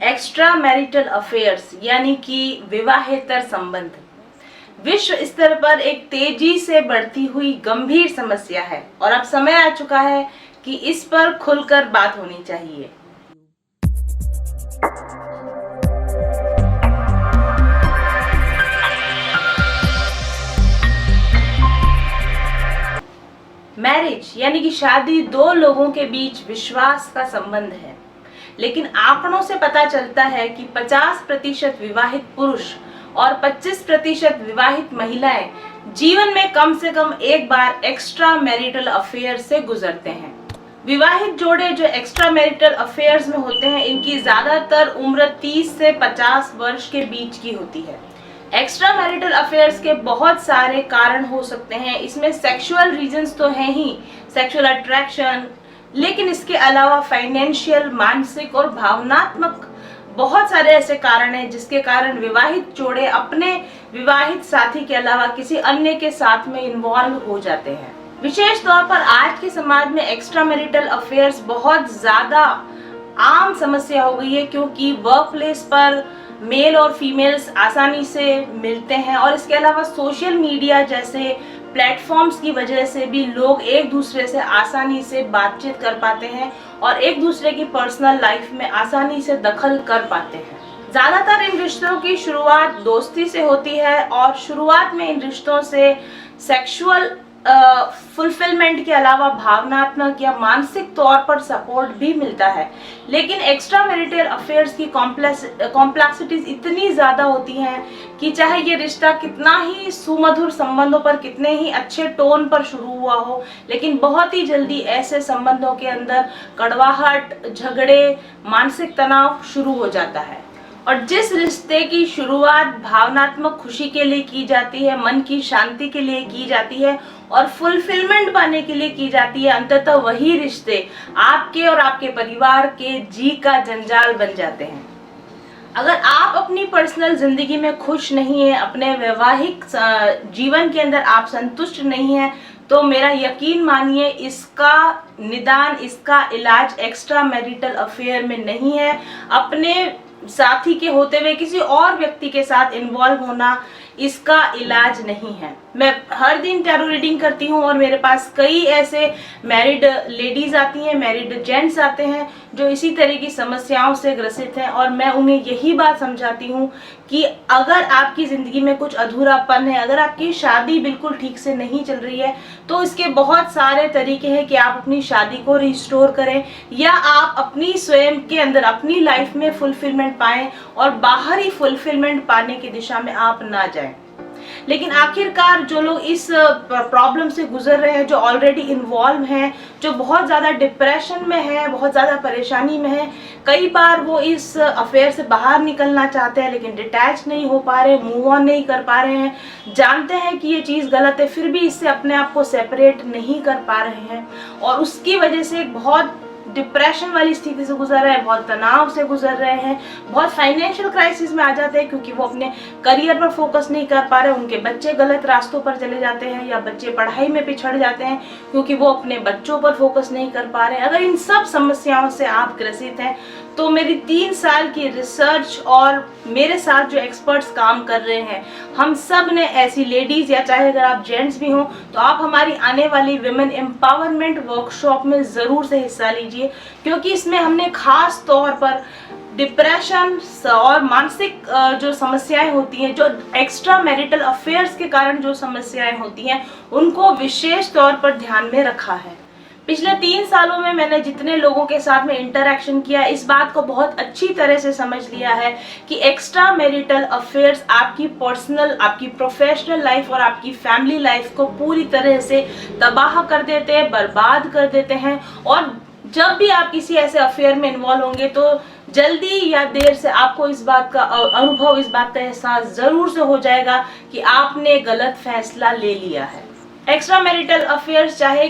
Extra marital affairs यानी कि विवाहेतर संबंध विश्व स्तर पर एक तेजी से बढ़ती हुई गंभीर समस्या है और अब समय आ चुका है कि इस पर खुलकर बात होनी चाहिए। मैरिज यानी कि शादी दो लोगों के बीच विश्वास का संबंध है, लेकिन आंकड़ों से पता चलता है कि 50% विवाहित पुरुष और 25% विवाहित महिलाएं जीवन में कम से कम एक बार एक्स्ट्रा मैरिटल अफेयर से गुजरते हैं। विवाहित जोड़े जो एक्स्ट्रा मैरिटल अफेयर्स में होते हैं, इनकी ज्यादातर उम्र 30 से 50 वर्ष के बीच की होती है। एक्स्ट्रा मैरिटल अफेयर्स के बहुत सारे कारण हो सकते हैं। इसमें सेक्सुअल रीजंस तो हैं ही, सेक्सुअल अट्रैक्शन, लेकिन इसके अलावा फाइनेंशियल, मानसिक और भावनात्मक बहुत सारे ऐसे कारण हैं जिसके कारण विवाहित जोड़े अपने विवाहित साथी के अलावा किसी अन्य के साथ में इन्वॉल्व हो जाते हैं। विशेष तौर पर आज के समाज में एक्स्ट्रा मैरिटल अफेयर्स बहुत ज्यादा आम समस्या हो गई है, क्योंकि वर्क प्लेस पर मेल और फीमेल्स आसानी से मिलते हैं और इसके अलावा सोशल मीडिया जैसे प्लेटफॉर्म्स की वजह से भी लोग एक दूसरे से आसानी से बातचीत कर पाते हैं और एक दूसरे की पर्सनल लाइफ में आसानी से दखल कर पाते हैं। ज्यादातर इन रिश्तों की शुरुआत दोस्ती से होती है और शुरुआत में इन रिश्तों से सेक्सुअल फुलफिलमेंट के अलावा भावनात्मक या मानसिक तौर पर सपोर्ट भी मिलता है, लेकिन एक्स्ट्रा मैरिटल अफेयर्स की कॉम्प्लेक्सिटीज इतनी ज्यादा होती हैं कि चाहे ये रिश्ता कितना ही सुमधुर संबंधों पर, कितने ही अच्छे टोन पर शुरू हुआ हो, लेकिन बहुत ही जल्दी ऐसे संबंधों के अंदर कड़वाहट, झगड़े, मानसिक तनाव शुरू हो जाता है। और जिस रिश्ते की शुरुआत भावनात्मक खुशी के लिए की जाती है, मन की शांति के लिए की जाती है और फुलफिलमेंट पाने के लिए की जाती है, अंततः वही रिश्ते आपके और आपके परिवार के जी का जंजाल बन जाते हैं। अगर आप अपनी पर्सनल जिंदगी में खुश नहीं है, अपने वैवाहिक जीवन के अंदर आप संतुष्ट नहीं है, तो मेरा यकीन मानिए इसका निदान, इसका इलाज एक्स्ट्रा मैरिटल अफेयर में नहीं है। अपने साथी के होते हुए किसी और व्यक्ति के साथ इन्वॉल्व होना इसका इलाज नहीं है। मैं हर दिन टैरो रीडिंग करती हूँ और मेरे पास कई ऐसे मैरिड लेडीज आती हैं, मैरिड जेंट्स आते हैं जो इसी तरह की समस्याओं से ग्रसित हैं और मैं उन्हें यही बात समझाती हूँ कि अगर आपकी ज़िंदगी में कुछ अधूरापन है, अगर आपकी शादी बिल्कुल ठीक से नहीं चल रही है, तो इसके बहुत सारे तरीके हैं कि आप अपनी शादी को रिस्टोर करें या आप अपनी स्वयं के अंदर अपनी लाइफ में फुलफिलमेंट पाएं और बाहरी फुलफिलमेंट पाने की दिशा में आप ना जाएं। लेकिन आखिरकार जो लोग इस प्रॉब्लम से गुजर रहे हैं, जो ऑलरेडी इन्वॉल्व हैं, जो बहुत ज़्यादा डिप्रेशन में है, बहुत ज़्यादा परेशानी में है, कई बार वो इस अफेयर से बाहर निकलना चाहते हैं लेकिन डिटैच नहीं हो पा रहे, मूव ऑन नहीं कर पा रहे हैं, जानते हैं कि ये चीज़ गलत है, फिर भी इससे अपने आप को सेपरेट नहीं कर पा रहे हैं और उसकी वजह से एक बहुत डिप्रेशन वाली स्थिति से गुजर रहे हैं, बहुत तनाव से गुजर रहे हैं, बहुत फाइनेंशियल क्राइसिस में आ जाते हैं क्योंकि वो अपने करियर पर फोकस नहीं कर पा रहे, उनके बच्चे गलत रास्तों पर चले जाते हैं या बच्चे पढ़ाई में पिछड़ जाते हैं क्योंकि वो अपने बच्चों पर फोकस नहीं कर पा रहे हैं। अगर इन सब समस्याओं से आप ग्रसित हैं तो मेरी 3 साल की रिसर्च और मेरे साथ जो एक्सपर्ट्स काम कर रहे हैं, हम सब ने ऐसी लेडीज या चाहे अगर आप जेंट्स भी हों तो आप हमारी आने वाली विमेन एम्पावरमेंट वर्कशॉप में ज़रूर से हिस्सा लीजिए, क्योंकि इसमें हमने खास तौर पर डिप्रेशन और मानसिक जो समस्याएं होती हैं, जो एक्स्ट्रा मैरिटल अफेयर्स के कारण जो समस्याएं होती हैं, उनको विशेष तौर पर ध्यान में रखा है। पिछले 3 सालों में मैंने जितने लोगों के साथ में इंटरेक्शन किया, इस बात को बहुत अच्छी तरह से समझ लिया है कि एक्स्ट्रा मैरिटल अफेयर्स आपकी पर्सनल, आपकी प्रोफेशनल लाइफ और आपकी फैमिली लाइफ को पूरी तरह से तबाह कर देते हैं, बर्बाद कर देते हैं। और जब भी आप किसी ऐसे अफेयर में इन्वॉल्व होंगे तो जल्दी या देर से आपको इस बात का अनुभव, इस बात का एहसास जरूर से हो जाएगा कि आपने गलत फैसला ले लिया है। एक्स्ट्रा मैरिटल अफेयर्स चाहे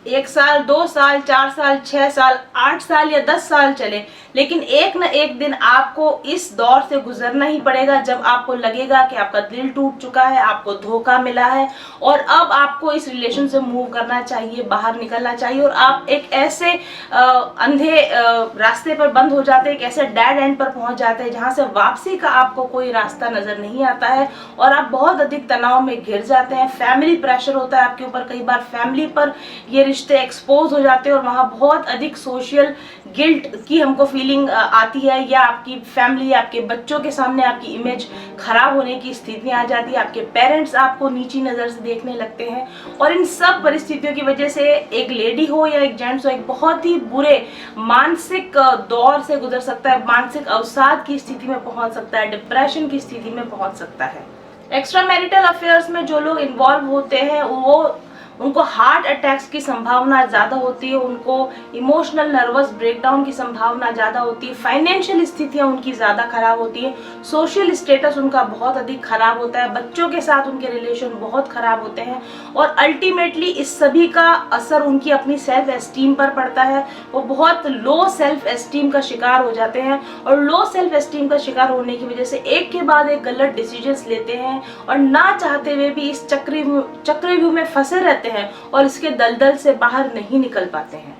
1 साल, 2 साल, 4 साल, 6 साल, 8 साल या 10 साल चले, लेकिन एक न एक दिन आपको इस दौर से गुजरना ही पड़ेगा जब आपको लगेगा कि आपका दिल टूट चुका है, आपको धोखा मिला है और अब आपको इस रिलेशन से मूव करना चाहिए, बाहर निकलना चाहिए। और आप एक ऐसे अंधे रास्ते पर बंद हो जाते हैं, एक ऐसे डेड एंड पर पहुंच जाते हैं जहां से वापसी का आपको कोई रास्ता नजर नहीं आता है और आप बहुत अधिक तनाव में घिर जाते हैं। फैमिली प्रेशर होता है आपके ऊपर, कई बार फैमिली पर ये रिश्ते एक्सपोज हो जाते हैं और वहाँ बहुत अधिक सोशल गिल्ट की हमको फीलिंग आती है, या आपकी फैमिली, आपके बच्चों के सामने आपकी इमेज खराब होने की स्थिति आ जाती है, आपके पेरेंट्स आपको नीची नज़र से देखने लगते हैं। और इन सब परिस्थितियों की वजह से एक लेडी हो या एक जेंट्स हो, एक बहुत ही बुरे मानसिक दौर से गुजर सकता है, मानसिक अवसाद की स्थिति में पहुंच सकता है, डिप्रेशन की स्थिति में पहुंच सकता है। एक्स्ट्रा मैरिटल अफेयर्स में जो लोग इन्वॉल्व होते हैं उनको हार्ट अटैक्स की संभावना ज़्यादा होती है, उनको इमोशनल नर्वस ब्रेकडाउन की संभावना ज़्यादा होती है, फाइनेंशियल स्थितियाँ उनकी ज़्यादा खराब होती है, सोशल स्टेटस उनका बहुत अधिक खराब होता है, बच्चों के साथ उनके रिलेशन बहुत खराब होते हैं और अल्टीमेटली इस सभी का असर उनकी अपनी सेल्फ एस्टीम पर पड़ता है। वो बहुत लो सेल्फ एस्टीम का शिकार हो जाते हैं और लो सेल्फ एस्टीम का शिकार होने की वजह से एक के बाद एक गलत डिसीजंस लेते हैं और ना चाहते हुए भी इस चक्रव्यूह में फंसे रहते हैं और इसके दलदल से बाहर नहीं निकल पाते हैं।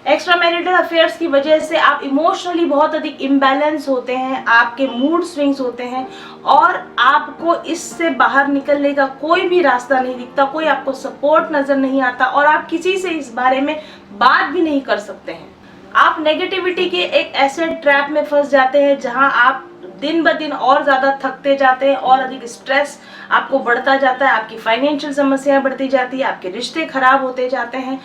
एक्स्ट्रा मैरिटल अफेयर्स की वजह से आप इमोशनली बहुत अधिक इम्बैलेंस होते हैं, आपके मूड स्विंग्स होते हैं और आपको इससे बाहर निकलने का कोई भी रास्ता नहीं दिखता, कोई आपको सपोर्ट नजर नहीं आता और आप किसी से इस बारे में बात भी नहीं कर सकते हैं। आप नेगेटिविटी के एक ऐसे ट्रैप में फंस जाते हैं जहां आप दिन ब दिन और ज़्यादा थकते जाते हैं और अधिक स्ट्रेस आपको बढ़ता जाता है, आपकी फाइनेंशियल समस्याएं बढ़ती जाती है, आपके रिश्ते खराब होते जाते हैं,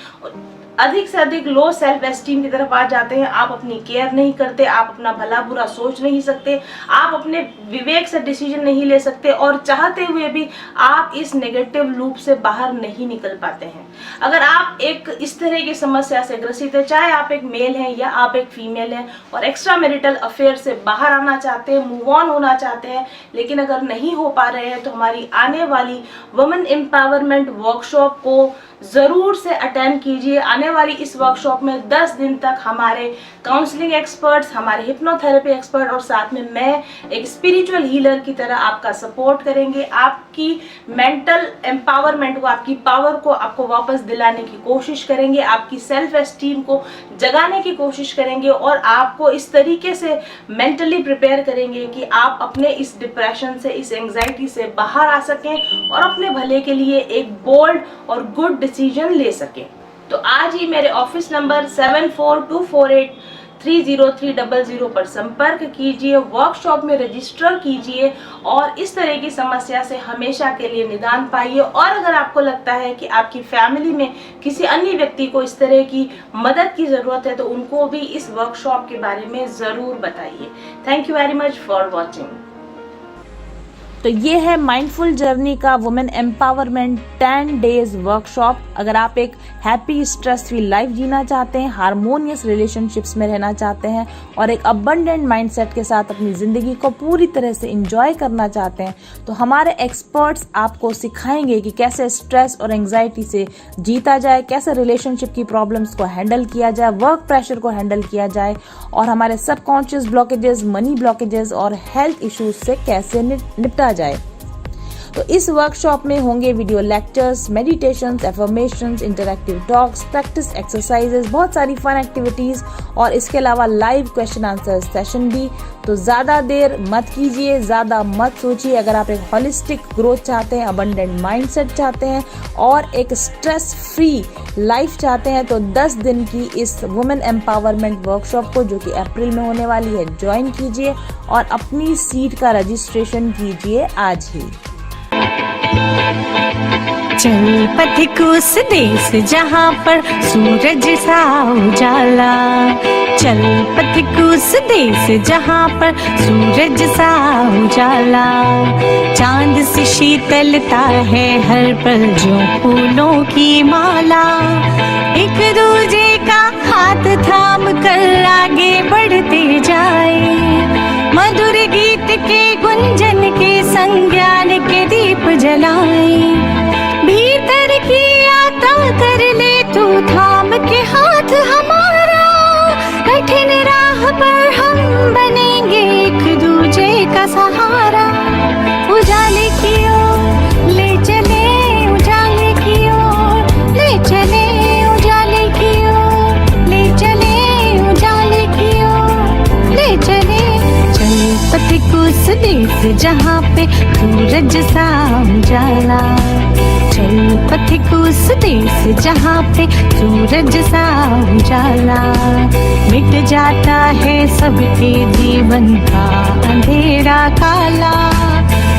अधिक से अधिक लो सेल्फ एस्टीम की तरफ आ जाते हैं। आप अपनी केयर नहीं करते, आप अपना भला बुरा सोच नहीं सकते, आप अपने विवेक से डिसीजन नहीं ले सकते और चाहते हुए भी आप इस नेगेटिव लूप से बाहर नहीं निकल पाते हैं। अगर आप एक इस तरह की समस्या से ग्रसित है, चाहे आप एक मेल हैं या आप एक फीमेल हैं और एक्स्ट्रा मैरिटल अफेयर से बाहर आना चाहते हैं, मूव ऑन होना चाहते हैं, लेकिन अगर नहीं हो पा रहे हैं तो हमारी आने वाली वुमेन एम्पावरमेंट वर्कशॉप को ज़रूर से अटेंड कीजिए। आने वाली इस वर्कशॉप में 10 दिन तक हमारे काउंसलिंग एक्सपर्ट्स, हमारे हिप्नोथेरेपी एक्सपर्ट और साथ में मैं एक स्पिरिचुअल हीलर की तरह आपका सपोर्ट करेंगे, आपकी मेंटल एम्पावरमेंट को, आपकी पावर को आपको वापस दिलाने की कोशिश करेंगे, आपकी सेल्फ एस्टीम को जगाने की कोशिश करेंगे और आपको इस तरीके से मेंटली प्रिपेयर करेंगे कि आप अपने इस डिप्रेशन से, इस एंग्जाइटी से बाहर आ सकें और अपने भले के लिए एक बोल्ड और गुड डिसीजन ले सकें। तो आज ही मेरे ऑफिस नंबर 7424830300 पर संपर्क कीजिए, वर्कशॉप में रजिस्टर कीजिए और इस तरह की समस्या से हमेशा के लिए निदान पाइए। और अगर आपको लगता है कि आपकी फैमिली में किसी अन्य व्यक्ति को इस तरह की मदद की ज़रूरत है तो उनको भी इस वर्कशॉप के बारे में ज़रूर बताइए। Thank you very much for watching. तो ये है माइंडफुल जर्नी का वुमेन एम्पावरमेंट 10 डेज वर्कशॉप। अगर आप एक हैप्पी स्ट्रेस फ्री लाइफ जीना चाहते हैं, हारमोनियस रिलेशनशिप्स में रहना चाहते हैं और एक अबंडेंट माइंडसेट के साथ अपनी जिंदगी को पूरी तरह से एंजॉय करना चाहते हैं, तो हमारे एक्सपर्ट्स आपको सिखाएंगे कि कैसे स्ट्रेस और एंग्जाइटी से जीता जाए, कैसे रिलेशनशिप की प्रॉब्लम्स को हैंडल किया जाए, वर्क प्रेशर को हैंडल किया जाए और हमारे सबकॉन्शियस ब्लॉकेजेस, मनी ब्लॉकेजेस और हेल्थ इश्यूज से कैसे निपटा जाए। तो इस वर्कशॉप में होंगे video lectures, meditations, affirmations, interactive talks, practice exercises, बहुत सारी फन एक्टिविटीज और इसके अलावा लाइव क्वेश्चन आंसर सेशन भी। तो ज़्यादा देर मत कीजिए, ज़्यादा मत सोचिए। अगर आप एक होलिस्टिक ग्रोथ चाहते हैं, अबंडेंट माइंडसेट चाहते हैं और एक स्ट्रेस फ्री लाइफ चाहते हैं तो 10 दिन की इस वुमेन एम्पावरमेंट वर्कशॉप को, जो कि अप्रैल में होने वाली है, ज्वाइन कीजिए और अपनी सीट का रजिस्ट्रेशन कीजिए आज ही। चल पथिक उस देश जहाँ पर सूरज सा उजाला, चल पथिक उस देश जहाँ पर सूरज सा उजाला, चांद से शीतलता है हर पल जो फूलों की माला, एक दूजे का हाथ थाम कर आगे बढ़ते जाए, मधुर गीत के गुंजन के संज्ञान के दीप जलाए, भीतर की आता कर ले तू था देश जहाँ पे सूरज सा उजाला। चल पथिक उस देश जहाँ पे सूरज सा उजाला। मिट जाता है सबके जीवन का अंधेरा काला।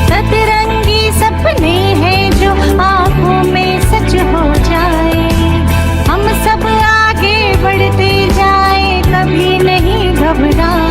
सतरंगी सपने हैं जो आँखों में सच हो जाए। हम सब आगे बढ़ते जाए, कभी नहीं घबराए।